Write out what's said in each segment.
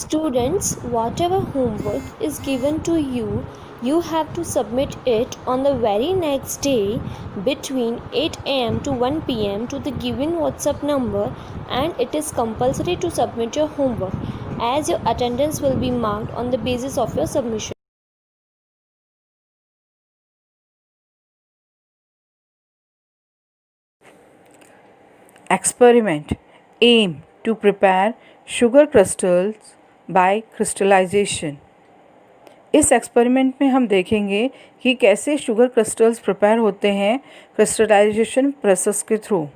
Students, whatever homework is given to you, you have to submit it on the very next day between 8 am to 1 pm to the given WhatsApp number, and it is compulsory to submit your homework as your attendance will be marked on the basis of your submission. Experiment. Aim to prepare sugar crystals by crystallization. इस experiment में हम देखेंगे कि कैसे sugar crystals prepare होते हैं crystallisation process के through.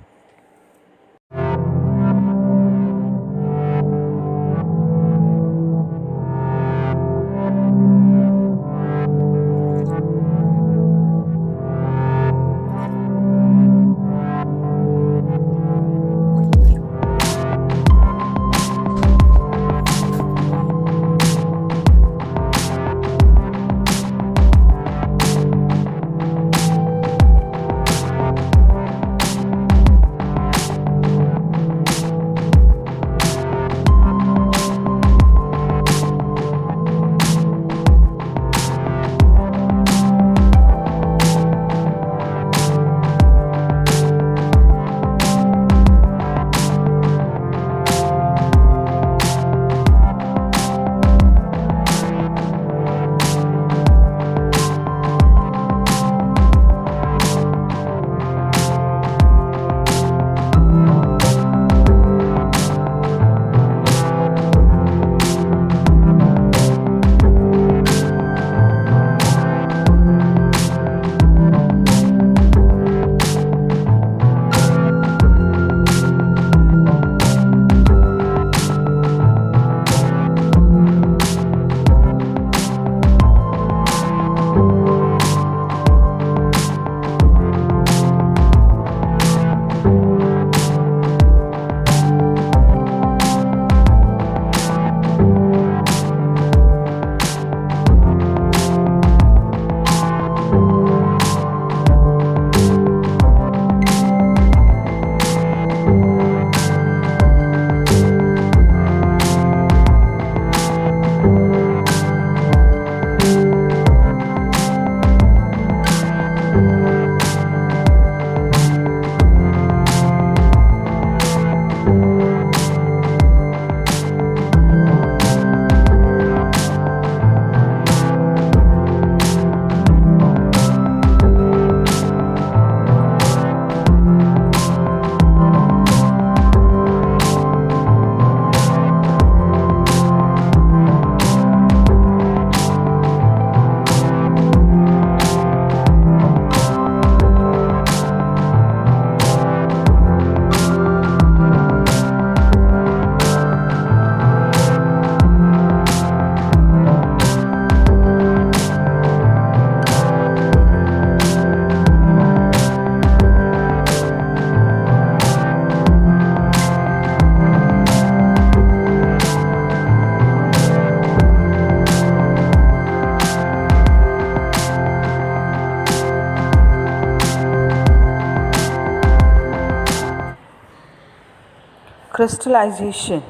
Crystallization.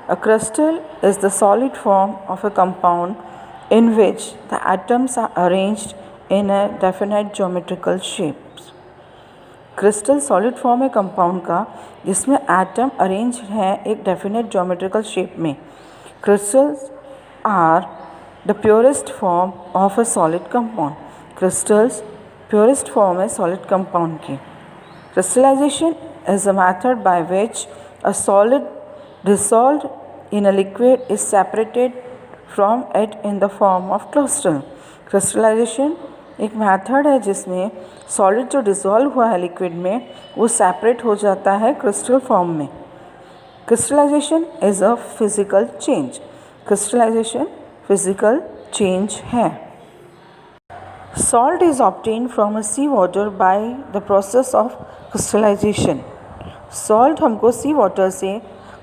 A crystal is the solid form of a compound in which the atoms are arranged in a definite geometrical shapes. Crystal solid form है compound का जिसमें atom arrange हैं एक definite geometrical shape में। Crystals are the purest form of a solid compound. Crystals purest form है solid compound की। Crystallisation is a method by which a solid dissolved in a liquid is separated from it in the form of crystal. Crystallization एक method है जिसमें solid जो dissolve हुआ है liquid में वो सेपरेट हो जाता है क्रिस्टल फॉर्म में। Crystallisation is a physical change. Crystallisation physical change है। Salt is obtained from a sea water by the process of crystallization. Salt हमको सी वाटर से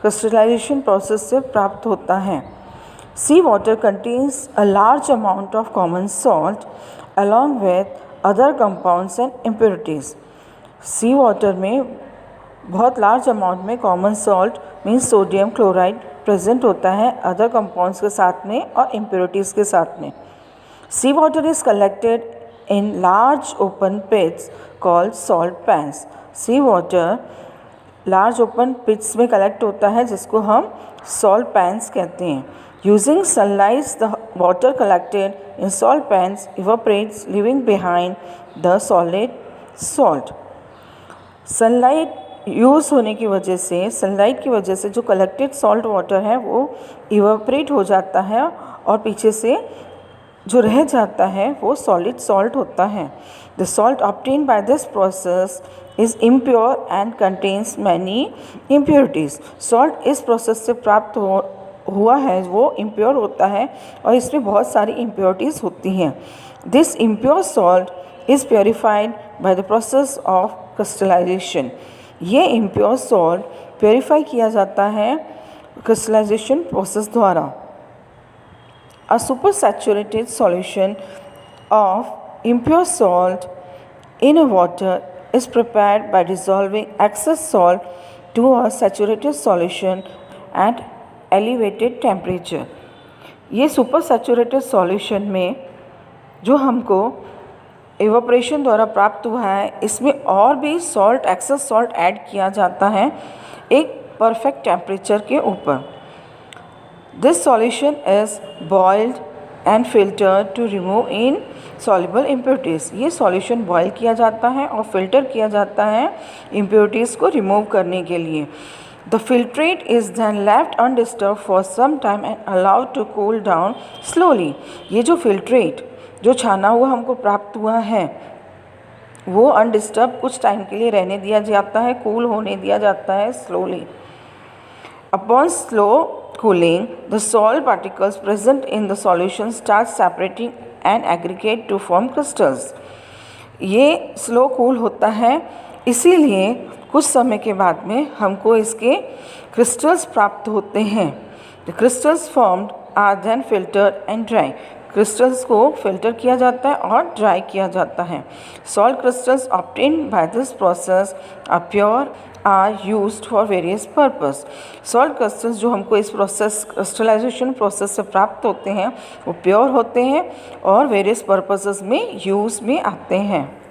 crystallization process से प्राप्त होता है। Sea water contains a large amount of common salt along with other compounds and impurities. Sea water में बहुत large amount में common salt means sodium chloride present होता है अदर कंपाउंड्स के साथ में और इम्प्योरिटीज़ के साथ में। Sea water is collected in large open pits called salt pans. Sea water large open pits में कलेक्ट होता है जिसको हम सॉल्ट पैन्स कहते हैं। Using sunlight the water collected in salt pans evaporates leaving behind the solid salt. Sunlight use होने की वजह से, सनलाइट की वजह से जो कलेक्टेड सॉल्ट वाटर है वो इवापोरेट हो जाता है और पीछे से जो रह जाता है वो सॉलिड सॉल्ट होता है। The salt obtained by this process is impure and contains many impurities. Salt इस प्रोसेस से प्राप्त हुआ है वो इम्प्योर होता है और इसमें बहुत सारी इम्प्योरिटीज़ होती हैं। This impure salt is purified by the process of crystallisation. ये इम्प्योर सॉल्ट प्योरीफाई किया जाता है क्रिस्टलाइजेशन प्रोसेस द्वारा। A supersaturated solution of impure salt in a water is prepared by dissolving excess salt to a saturated solution at elevated temperature। ये super saturated solution में जो हमको evaporation द्वारा प्राप्त हुआ है इसमें और भी सॉल्ट, एक्सेस सॉल्ट ऐड किया जाता है एक परफेक्ट टेम्परेचर के ऊपर। This solution is boiled and filtered to remove insoluble impurities। ये solution boil किया जाता है और filter किया जाता है impurities को remove करने के लिए। The filtrate is then left undisturbed for some time and allowed to cool down slowly। ये जो filtrate, जो छाना हुआ हमको प्राप्त हुआ है वो undisturbed कुछ टाइम के लिए रहने दिया जाता है, कूल होने दिया जाता है slowly। Upon slow cooling, the salt particles present in the solution start separating and aggregate to form crystals। ये स्लो कूल होता है इसीलिए कुछ समय के बाद में हमको इसके क्रिस्टल्स प्राप्त होते हैं। The crystals formed are then filtered and dry। Crystals को फिल्टर किया जाता है और ड्राई किया जाता है। Salt crystals obtained by this process are pure are used for various purpose. Salt crystals जो हमको इस प्रोसेस, क्रिस्टलाइजेशन प्रोसेस से प्राप्त होते हैं वो प्योर होते हैं और वेरियस पर्पसेस में यूज़ में आते हैं।